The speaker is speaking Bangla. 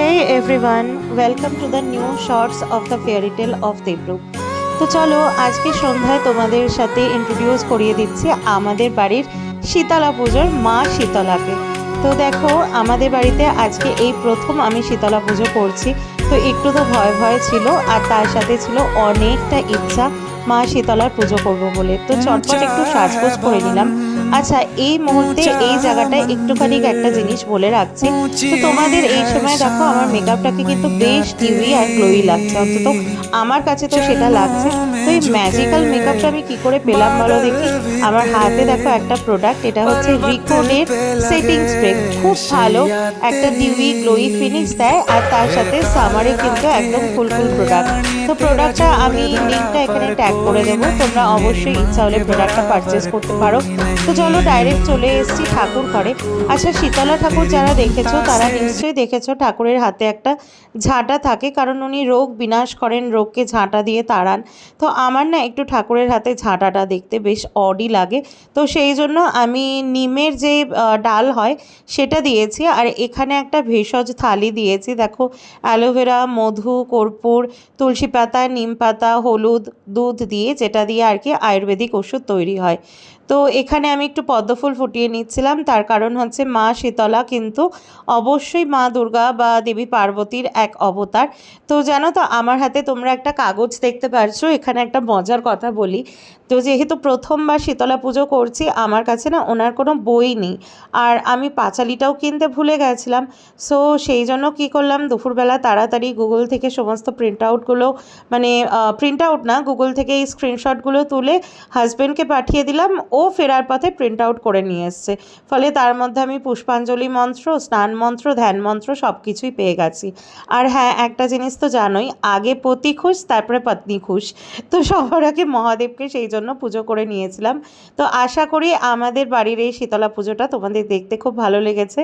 Hey everyone, welcome to the new shorts of the fairy tale of Debruk. তো চলো আজকে সন্ধ্যায় তোমাদের সাথে ইন্ট্রোডিউস করিয়ে দিচ্ছি আমাদের বাড়ির শীতলা পুজোর মা শীতলাকে। তো দেখো আমাদের বাড়িতে আজকে এই প্রথম আমি শীতলা পুজো করছি। তো একটু তো ভয় ভয় ছিল আর তার সাথে ছিল অনেকটা ইচ্ছা মা শীতলার পুজো করব বলে। তো চটপট একটু সাজগোজ করে নিলাম। আচ্ছা, এই মুহূর্তে এই জায়গাটায় একটুখানি একটা জিনিস বলে রাখছি। তো তোমাদের এই সময় দেখো আমার মেকআপটাকে কিন্তু বেশ ডিউই আর গ্লোই লাগছে, অন্তত আমার কাছে তো সেটা লাগছে। তো এই ম্যাজিক্যাল মেকআপটা আমি কি করে পেলাম বলো দেখি। আমার হাতে দেখো একটা প্রোডাক্ট, এটা হচ্ছে রিকোডের সেটিং স্প্রে। খুব ভালো একটা ডিউই গ্লোই ফিনিশ দেয় আর তার সাথে সামারে কিন্তু একদম ফুল প্রোডাক্ট। তো প্রোডাক্টটা আমি লিঙ্কটা এখানে ট্যাগ করে দেবো, তোমরা অবশ্যই ইচ্ছা হলে প্রোডাক্টটা পারচেস করতে পারো। তো চলো ডাইরেক্ট চলে এসেছি ঠাকুর ঘরে। আচ্ছা, শীতলা ঠাকুর যারা দেখেছো তারা নিশ্চয়ই দেখেছো ঠাকুরের হাতে একটা ঝাঁটা থাকে, কারণ উনি রোগ বিনাশ করেন, রোগকে ঝাঁটা দিয়ে তাড়ান। তো আমার না একটু ঠাকুরের হাতে ঝাঁটাটা দেখতে বেশ অডই লাগে। তো সেই জন্য আমি নিমের যে ডাল হয় সেটা দিয়েছি, আর এখানে একটা ভেষজ থালি দিয়েছি। দেখো অ্যালোভেরা, মধু, কর্পূর, তুলসী পাতা, নিম পাতা, হলুদ, দুধ দিয়ে, যেটা দিয়ে আর কি আয়ুর্বেদিক ওষুধ তৈরি হয়। তো এখানে আমি একটু পদ্মফুল ফুটিয়ে নিচ্ছিলাম, তার কারণ হচ্ছে মা শীতলা কিন্তু অবশ্যই মা দুর্গা বা দেবী পার্বতীর এক অবতার। তো জানো তো আমার হাতে তোমরা একটা কাগজ দেখতে পারছো, এখানে একটা মজার কথা বলি। তো যেহেতু প্রথমবার শীতলা পুজো করছি, আমার কাছে না ওনার কোনো বই নেই, আর আমি পাঁচালিটাও কিনতে ভুলে গেছিলাম। সো সেই জন্য কী করলাম, দুপুরবেলা তাড়াতাড়ি গুগল থেকে সমস্ত প্রিন্ট আউটগুলো, মানে প্রিন্ট আউট না, গুগল থেকে এই স্ক্রিনশটগুলো তুলে হাজব্যান্ডকে পাঠিয়ে দিলাম। ও ফেরার পথে প্রিন্ট আউট করে নিয়ে এসছে। ফলে তার মধ্যে আমি পুষ্পাঞ্জলি মন্ত্র, স্নান মন্ত্র, ধ্যান মন্ত্র সব কিছুই পেয়ে গেছি। আর হ্যাঁ, একটা জিনিস তো জানোই, আগে পতি খুশ তারপরে পত্নী খুশ। তো সবার আগে মহাদেবকে সেই জন্য পুজো করে নিয়েছিলাম। তো আশা করি আমাদের বাড়ির এই শীতলা পুজোটা তোমাদের দেখতে খুব ভালো লেগেছে।